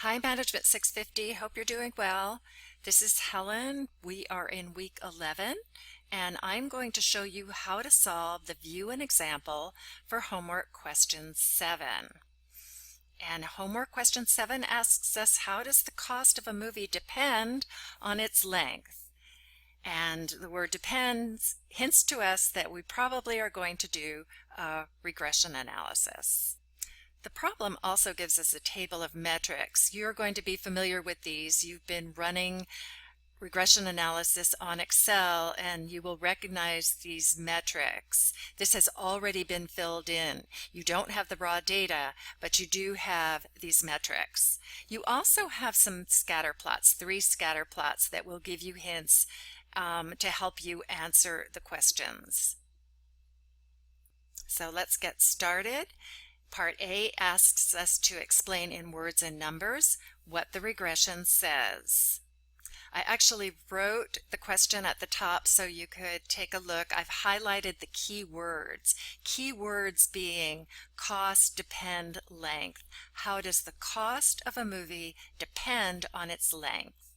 Hi, Management 650. Hope you're doing well. This is Helen. We are in week 11, and I'm going to show you how to solve the view and example for homework question 7. And homework question 7 asks us, how does the cost of a movie depend on its length? And the word depends hints to us that we probably are going to do a regression analysis. The problem also gives us a table of metrics. You're going to be familiar with these. You've been running regression analysis on Excel and you will recognize these metrics. This has already been filled in. You don't have the raw data, but you do have these metrics. You also have some scatter plots, 3 scatter plots that will give you hints to help you answer the questions. So let's get started. Part A asks us to explain in words and numbers what the regression says. I actually wrote the question at the top so you could take a look. I've highlighted the key words. Key words being cost, depend, length. How does the cost of a movie depend on its length?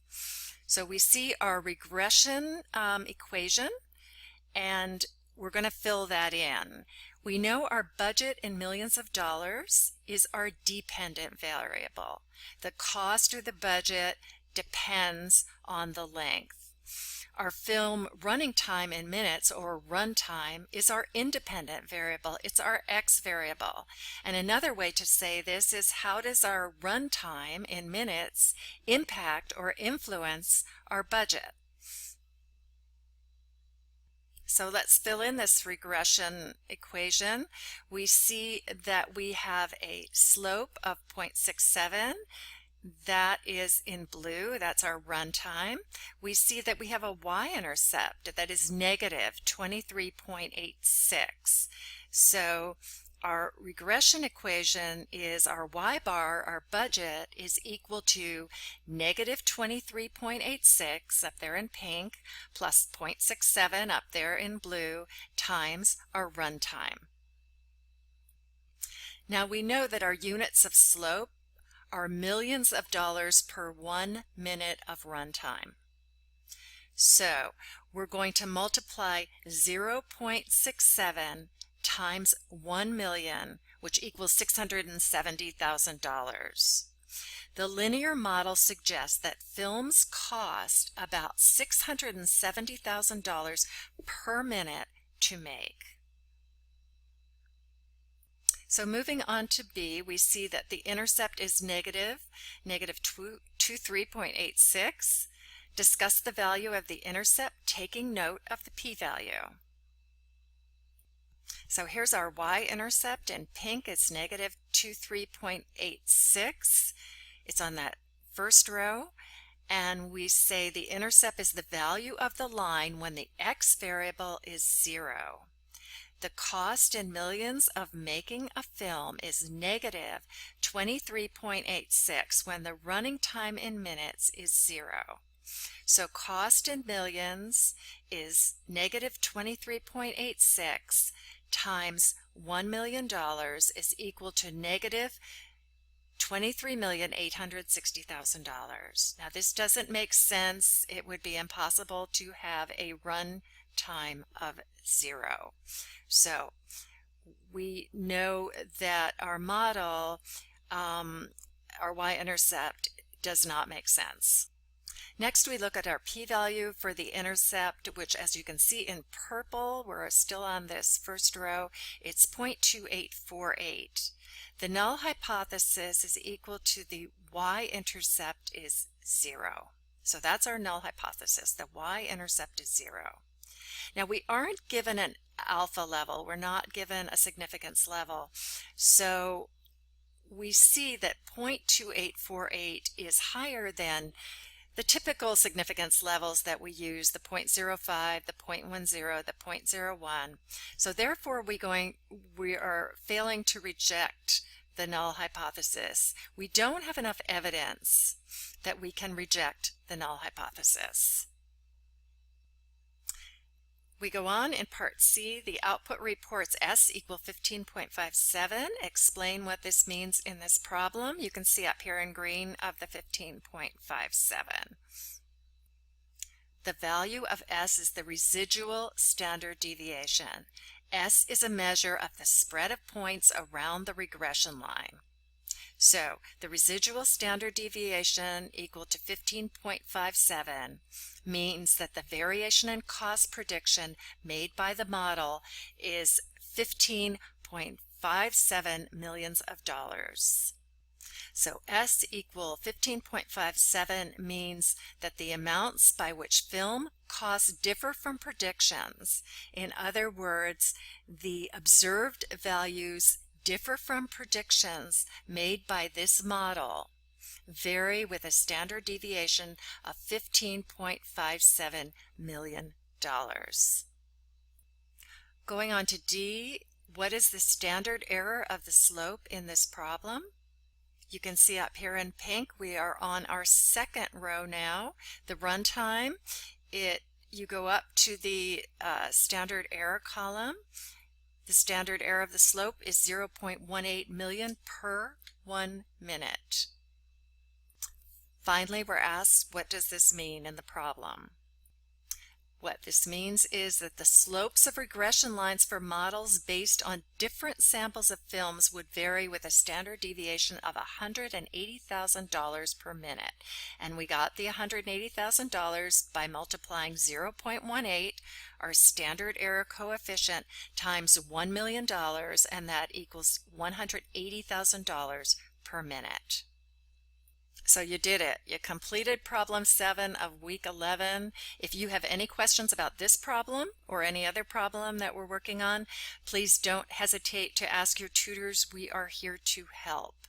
So we see our regression equation, and we're going to fill that in. We know our budget in millions of dollars is our dependent variable. The cost or the budget depends on the length. Our film running time in minutes, or run time, is our independent variable. It's our X variable. And another way to say this is, how does our run time in minutes impact or influence our budget? So let's fill in this regression equation. We see that we have a slope of 0.67. That is in blue. That's our run time. We see that we have a y-intercept that is negative 23.86. So our regression equation is our y-bar, our budget, is equal to negative 23.86 up there in pink plus 0.67 up there in blue times our run time. Now we know that our units of slope are millions of dollars per 1 minute of run time. So we're going to multiply 0.67 times 1 million, which equals $670,000. The linear model suggests that films cost about $670,000 per minute to make. So moving on to B, we see that the intercept is negative 23.86. Discuss the value of the intercept, taking note of the p-value. So here's our y-intercept. In pink, it's negative 23.86. It's on that first row. And we say the intercept is the value of the line when the x variable is 0. The cost in millions of making a film is negative 23.86 when the running time in minutes is 0. So cost in millions is negative 23.86 times $1 million is equal to negative $23,860,000. Now this doesn't make sense. It would be impossible to have a run time of 0. So we know that our model, our y-intercept, does not make sense. Next, we look at our p-value for the intercept, which, as you can see in purple, we're still on this first row, it's 0.2848. The null hypothesis is equal to the y-intercept is 0. So that's our null hypothesis. The y-intercept is 0. Now we aren't given an alpha level. We're not given a significance level. So we see that 0.2848 is higher than the typical significance levels that we use, the 0.05, the 0.10, the 0.01. So therefore we are failing to reject the null hypothesis. We don't have enough evidence that we can reject the null hypothesis. We go on in part C. The output reports S equal 15.57. Explain what this means in this problem. You can see up here in green of the 15.57. The value of S is the residual standard deviation. S is a measure of the spread of points around the regression line. So the residual standard deviation equal to 15.57 means that the variation in cost prediction made by the model is 15.57 millions of dollars. So S equal 15.57 means that the amounts by which film costs differ from predictions. In other words, the observed values differ from predictions made by this model vary with a standard deviation of $15.57 million. Going on to D, what is the standard error of the slope in this problem? You can see up here in pink we are on our second row now. The runtime, you go up to the standard error column. The standard error of the slope is 0.18 million per 1 minute. Finally, we're asked, what does this mean in the problem? What this means is that the slopes of regression lines for models based on different samples of films would vary with a standard deviation of $180,000 per minute. And we got the $180,000 by multiplying 0.18, our standard error coefficient, times $1 million, and that equals $180,000 per minute. So you did it. You completed problem 7 of week 11. If you have any questions about this problem or any other problem that we're working on, please don't hesitate to ask your tutors. We are here to help.